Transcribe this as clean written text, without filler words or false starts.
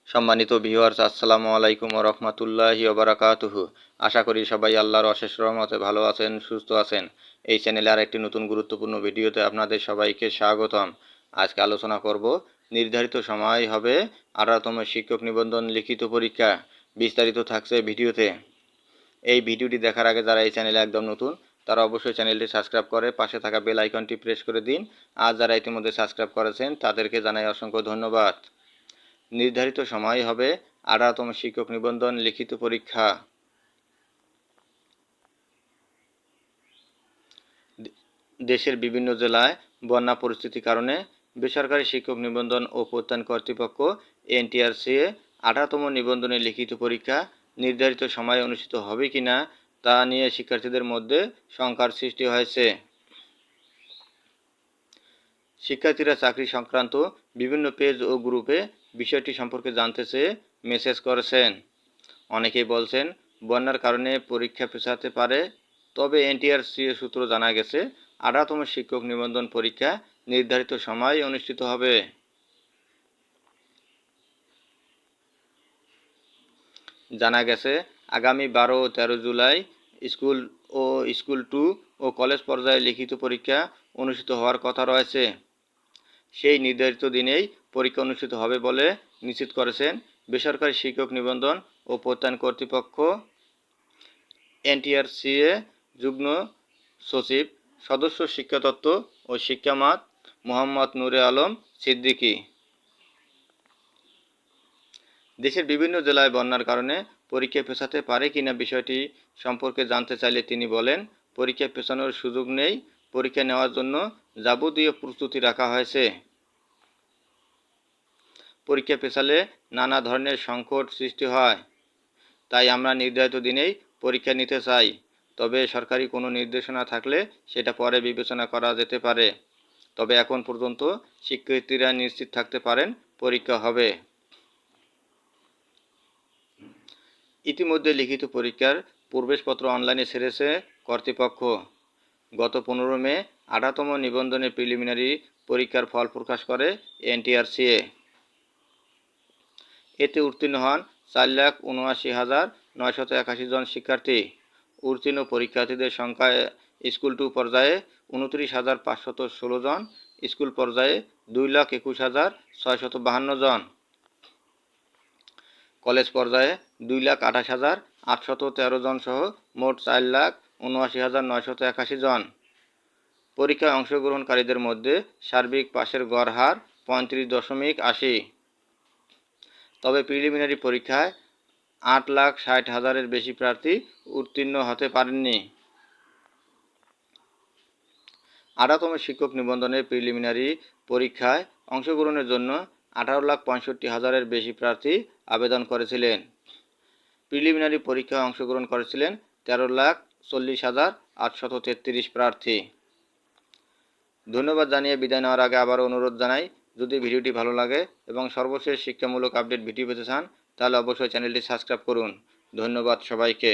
সম্মানিত ভিউয়ার্স, আসসালামু আলাইকুম ওয়া রাহমাতুল্লাহি ওয়া বারাকাতুহু। আশা করি সবাই আল্লাহর অশেষ রহমতে ভালো আছেন, সুস্থ আছেন। এই চ্যানেলে আরেকটি নতুন গুরুত্বপূর্ণ ভিডিওতে আপনাদের সবাইকে স্বাগতম। আজকে আলোচনা করব নির্ধারিত সময় হবে 18তম শিক্ষক নিবন্ধন লিখিত পরীক্ষা। বিস্তারিত থাকছে ভিডিওতে। এই ভিডিওটি দেখার আগে যারা এই চ্যানেলে একদম নতুন তারা অবশ্যই চ্যানেলটি সাবস্ক্রাইব করে পাশে থাকা বেল আইকনটি প্রেস করে দিন। আর যারা ইতিমধ্যে সাবস্ক্রাইব করেছেন তাদেরকে জানাই অসংখ্য ধন্যবাদ। নির্ধারিত সময় হবে 18তম শিক্ষক নিবন্ধন লিখিত পরীক্ষা। দেশের বিভিন্ন জেলায় বন্যা পরিস্থিতির কারণে বেসরকারি শিক্ষক নিবন্ধন ও প্রত্যয়ন কর্তৃপক্ষ এনটিআরসি 18তম নিবন্ধনের লিখিত পরীক্ষা নির্ধারিত সময়ে অনুষ্ঠিত হবে কিনা তা নিয়ে শিক্ষার্থীদের মধ্যে শঙ্কার সৃষ্টি হয়েছে। শিক্ষার্থীরা চাকরি সংক্রান্ত বিভিন্ন পেজ ও গ্রুপে বিষয়টি সম্পর্কে জানতে চেয়ে মেসেজ করেছেন। অনেকেই বলছেন বন্যার কারণে পরীক্ষা পেছাতে পারে। তবে এনটিআরসি সূত্র জানা গেছে 18তম শিক্ষক নিবন্ধন পরীক্ষা নির্ধারিত সময়ে অনুষ্ঠিত হবে। জানা গেছে আগামী 12 ও 13 জুলাই স্কুল 2 ও কলেজ পর্যায়ে লিখিত পরীক্ষা অনুষ্ঠিত হওয়ার কথা রয়েছে। সেই নির্ধারিত দিনেই পরীক্ষা অনুষ্ঠিত হবে বলে নিশ্চিত করেছেন বেসরকারি শিক্ষক নিবন্ধন ও প্রত্যয়ন কর্তৃপক্ষ এনটিআরসিএ যুগ্ম সচিব সদস্য শিক্ষাতত্ত্ব ও শিক্ষামাত মোহাম্মদ নূরে আলম সিদ্দিকী। দেশের বিভিন্ন জেলায় বন্যার কারণে পরীক্ষা পেছাতে পারে কিনা বিষয়টি সম্পর্কে জানতে চাইলে তিনি বলেন, পরীক্ষা পেছানোর সুযোগ নেই। পরীক্ষা নেওয়ার জন্য যাবতীয় প্রস্তুতি রাখা হয়েছে। পরীক্ষা পেছালে নানা ধরনের সংকট সৃষ্টি হয়। তাই আমরা নির্ধারিত দিনেই পরীক্ষা নিতে চাই। তবে সরকারি কোনো নির্দেশনা থাকলে সেটা পরে বিবেচনা করা যেতে পারে। তবে এখন পর্যন্ত শিক্ষার্থীরা নিশ্চিত থাকতে পারেন পরীক্ষা হবে। ইতিমধ্যে লিখিত পরীক্ষার প্রবেশপত্র অনলাইনে ছেড়েছে কর্তৃপক্ষ। গত 15 মে 18তম নিবন্ধনের প্রিলিমিনারি পরীক্ষার ফল প্রকাশ করে এনটিআরসিএ। এতে উত্তীর্ণ হন 4,79,981 জন শিক্ষার্থী। উত্তীর্ণ পরীক্ষার্থীদের সংখ্যা স্কুল 2 পর্যায়ে 29,516 জন, স্কুল পর্যায়ে 2,21,652 জন, কলেজ পর্যায়ে 2,28,813 জন সহ মোট 4,79,981 জন। পরীক্ষায় অংশগ্রহণকারীদের মধ্যে সার্বিক পাশের গড় হার 35.80। তবে প্রিলিমিনারি পরীক্ষায় 8,60,000-এর বেশি প্রার্থী উত্তীর্ণ হতে পারেননি। 18তম শিক্ষক নিবন্ধনের প্রিলিমিনারি পরীক্ষায় অংশগ্রহণের জন্য 18,65,000-এর বেশি প্রার্থী আবেদন করেছিলেন। প্রিলিমিনারি পরীক্ষায় অংশগ্রহণ করেছিলেন 13,40,833 প্রার্থী। ধন্যবাদ জানিয়ে বিদায় নেওয়ার আগে আবারও অনুরোধ জানাই, যদি ভিডিওটি ভালো লাগে এবং সর্বশেষ শিক্ষামূলক আপডেট ভিডিও পেতে চান তাহলে অবশ্যই চ্যানেলটি সাবস্ক্রাইব করুন। ধন্যবাদ সবাইকে।